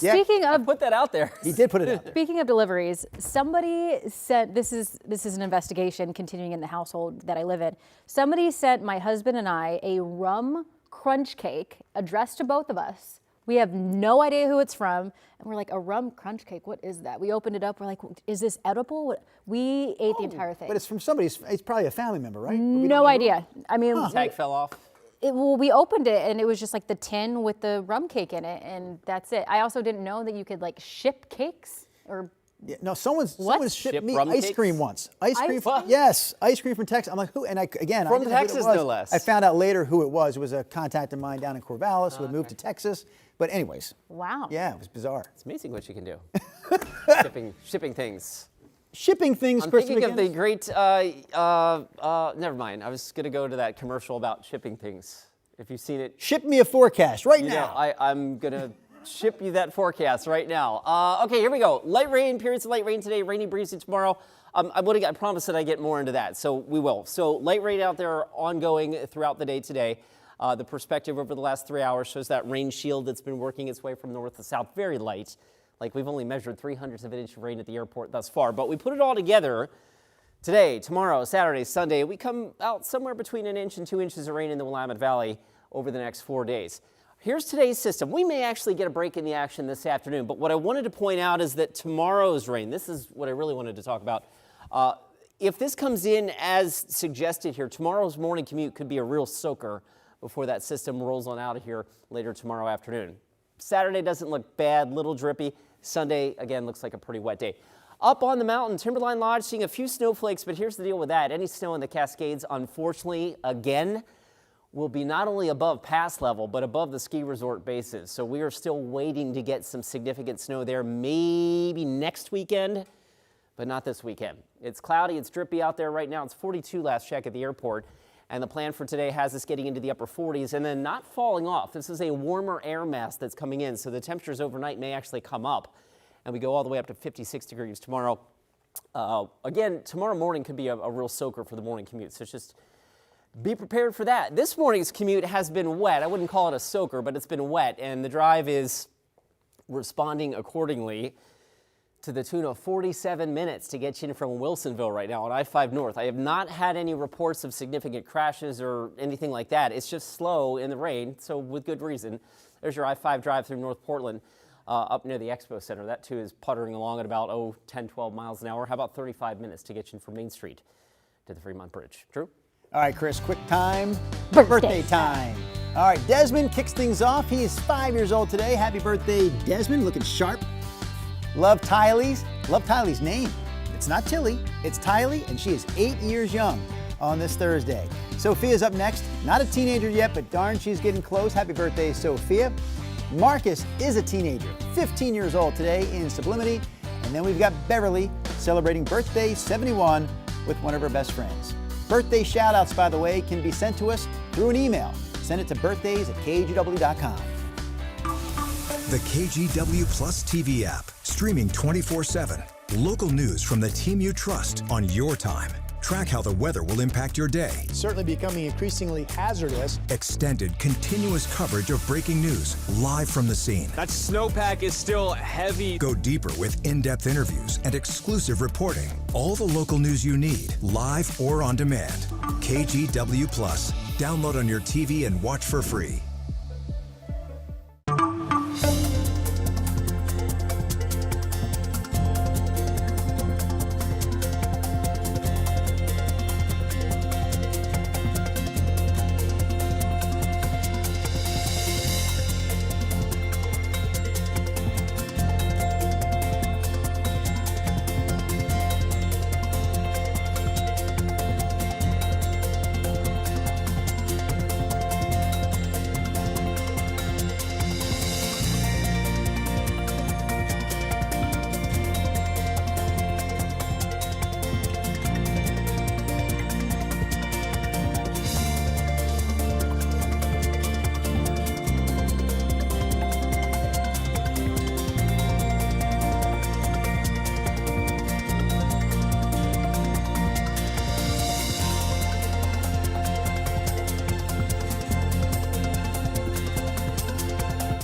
Yeah. Speaking of Put that out there. He did put it out there. Speaking of deliveries, somebody sent, this is an investigation continuing in the household that I live in. Somebody sent my husband and I a rum crunch cake addressed to both of us. We have no idea who it's from. And we're like, a rum crunch cake, what is that? We opened it up, we're like, is this edible? We ate the entire thing. But it's from somebody's, it's probably a family member, right? No idea. I mean, Tag fell off. we opened it and it was just like the tin with the rum cake in it, and that's it. I also didn't know that you could like ship cakes or. Yeah, no, someone shipped Ship me rum ice cakes? cream once. Ice cream, cream? yes, ice cream from Texas. I'm like, who? And I didn't know who it Texas, was. no less. I found out later who it was. It was a contact of mine down in Corvallis who had moved to Texas. But anyways, Wow. yeah, it was bizarre. It's amazing what you can do. shipping things. Shipping things, I'm Chris thinking of the McGinnis. great, never mind. I was going to go to that commercial about shipping things. If you've seen it, Ship me a forecast right you now. know, I'm going to ship you that forecast right now. Okay, here we go. Light rain, periods of light rain today, rainy, breezy tomorrow. I promised that I get more into that, so we will. So light rain out there ongoing throughout the day today. The perspective over the last 3 hours shows that rain shield that's been working its way from north to south, very light. Like we've only measured 0.03 of an inch of rain at the airport thus far, but we put it all together. Today, tomorrow, Saturday, Sunday, we come out somewhere between 1 inch and 2 inches of rain in the Willamette Valley over the next 4 days. Here's today's system. We may actually get a break in the action this afternoon, but what I wanted to point out is that tomorrow's rain, this is what I really wanted to talk about. If this comes in as suggested here, tomorrow's morning commute could be a real soaker before that system rolls on out of here later tomorrow afternoon. Saturday doesn't look bad, little drippy. Sunday, again, looks like a pretty wet day. Up on the mountain, Timberline Lodge, seeing a few snowflakes, but here's the deal with that. Any snow in the Cascades, unfortunately, again, will be not only above pass level, but above the ski resort bases. So we are still waiting to get some significant snow there, maybe next weekend, but not this weekend. It's cloudy, it's drippy out there right now. It's 42 last check at the airport. And the plan for today has us getting into the upper 40s and then not falling off. This is a warmer air mass that's coming in, so the temperatures overnight may actually come up. And we go all the way up to 56 degrees tomorrow. Again, tomorrow morning could be a real soaker for the morning commute, so just be prepared for that. This morning's commute has been wet. I wouldn't call it a soaker, but it's been wet, and the drive is responding accordingly to the tune of 47 minutes to get you in from Wilsonville right now on I-5 North. I have not had any reports of significant crashes or anything like that. It's just slow in the rain, so with good reason. There's your I-5 drive through North Portland up near the Expo Center. That too is puttering along at about 10, 12 miles an hour. How about 35 minutes to get you in from Main Street to the Fremont Bridge? Drew? All right, Chris, quick time. Birthday time. All right, Desmond kicks things off. He is 5 years old today. Happy birthday, Desmond, looking sharp. Love Tylee's name. It's not Tilly, it's Tylee, and she is 8 years young on this Thursday. Sophia's up next. Not a teenager yet, but darn, she's getting close. Happy birthday, Sophia. Marcus is a teenager, 15 years old today in Sublimity. And then we've got Beverly celebrating birthday 71 with one of her best friends. Birthday shout-outs, by the way, can be sent to us through an email. Send it to birthdays@kgw.com. The KGW Plus TV app, streaming 24/7. Local news from the team you trust on your time. Track how the weather will impact your day. Certainly becoming increasingly hazardous. Extended, continuous coverage of breaking news live from the scene. That snowpack is still heavy. Go deeper with in-depth interviews and exclusive reporting. All the local news you need, live or on demand. KGW Plus. Download on your TV and watch for free.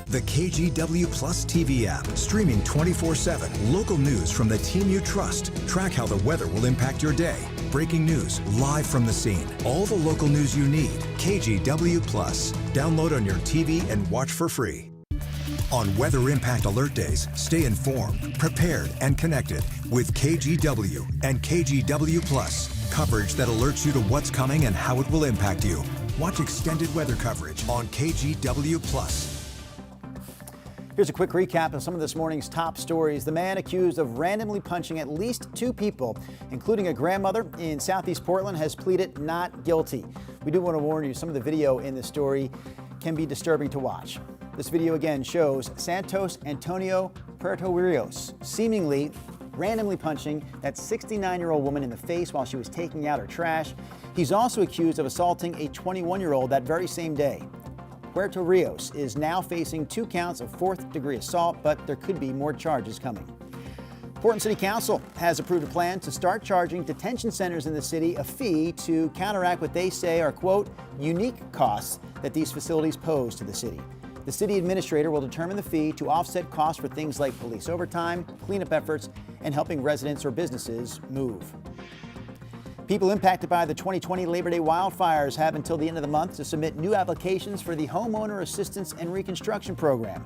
The KGW Plus TV app, streaming 24/7. Local news from the team you trust. Track how the weather will impact your day. Breaking news live from the scene. All the local news you need. KGW Plus. Download on your TV and watch for free. On Weather Impact Alert Days, stay informed, prepared, and connected with KGW and KGW Plus. Coverage that alerts you to what's coming and how it will impact you. Watch extended weather coverage on KGW Plus. Here's a quick recap of some of this morning's top stories. The man accused of randomly punching at least 2 people, including a grandmother in Southeast Portland, has pleaded not guilty. We do want to warn you, some of the video in this story can be disturbing to watch. This video again shows Santos Antonio Puerto-Rios seemingly randomly punching that 69-year-old woman in the face while she was taking out her trash. He's also accused of assaulting a 21-year-old that very same day. Puerto-Rios is now facing 2 counts of 4th-degree assault, but there could be more charges coming. Portland City Council has approved a plan to start charging detention centers in the city a fee to counteract what they say are, quote, unique costs that these facilities pose to the city. The city administrator will determine the fee to offset costs for things like police overtime, cleanup efforts, and helping residents or businesses move. People impacted by the 2020 Labor Day wildfires have until the end of the month to submit new applications for the Homeowner Assistance and Reconstruction Program.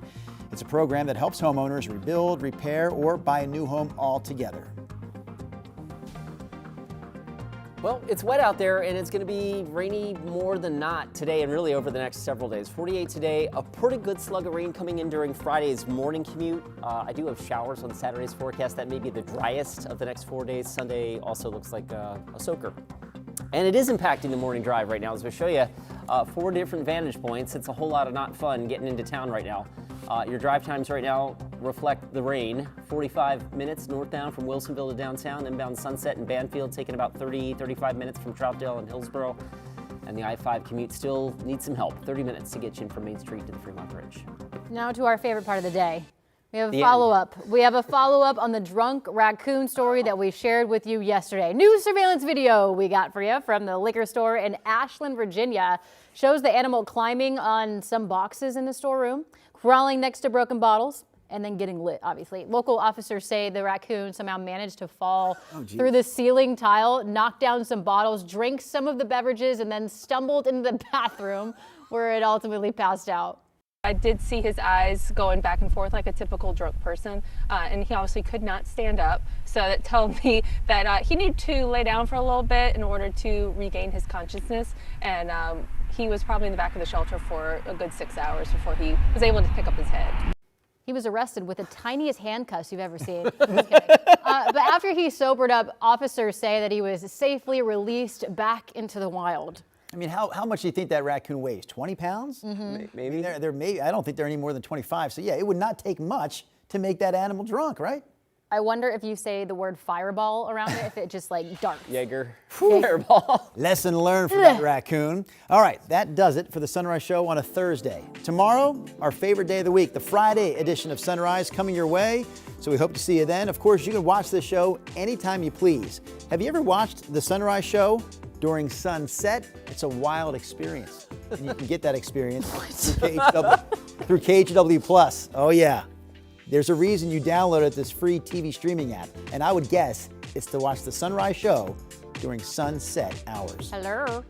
It's a program that helps homeowners rebuild, repair, or buy a new home altogether. Well, it's wet out there, and it's going to be rainy more than not today and really over the next several days. 48 today, a pretty good slug of rain coming in during Friday's morning commute. I do have showers on Saturday's forecast. That may be the driest of the next 4 days. Sunday also looks like a soaker. And it is impacting the morning drive right now. As we show you 4 different vantage points, it's a whole lot of not fun getting into town right now. Your drive times right now reflect the rain. 45 minutes northbound from Wilsonville to downtown, inbound Sunset and Banfield taking about 30, 35 minutes from Troutdale and Hillsborough. And the I-5 commute still needs some help. 30 minutes to get you in from Main Street to the Fremont Bridge. Now to our favorite part of the day. We have a The follow-up. We have a follow-up on the drunk raccoon story that we shared with you yesterday. New surveillance video we got for you from the liquor store in Ashland, Virginia. Shows the animal climbing on some boxes in the storeroom, crawling next to broken bottles, and then getting lit, obviously. Local officers say the raccoon somehow managed to fall through the ceiling tile, knock down some bottles, drink some of the beverages, and then stumbled into the bathroom where it ultimately passed out. I did see his eyes going back and forth like a typical drunk person, and he obviously could not stand up. So that told me that he needed to lay down for a little bit in order to regain his consciousness. And he was probably in the back of the shelter for a good 6 hours before he was able to pick up his head. He was arrested with the tiniest handcuffs you've ever seen. But after he sobered up, officers say that he was safely released back into the wild. I mean, how much do you think that raccoon weighs? 20 pounds? Maybe. I don't think they're any more than 25. So yeah, it would not take much to make that animal drunk, right? I wonder if you say the word fireball around it, if it just like darts. Jaeger. Fireball. Lesson learned from that raccoon. All right, that does it for the Sunrise Show on a Thursday. Tomorrow, our favorite day of the week, the Friday edition of Sunrise coming your way. So we hope to see you then. Of course, you can watch this show anytime you please. Have you ever watched the Sunrise Show during sunset? It's a wild experience. And you can get that experience through KGW Plus. Oh yeah. There's a reason you downloaded this free TV streaming app, and I would guess it's to watch the Sunrise Show during sunset hours. Hello.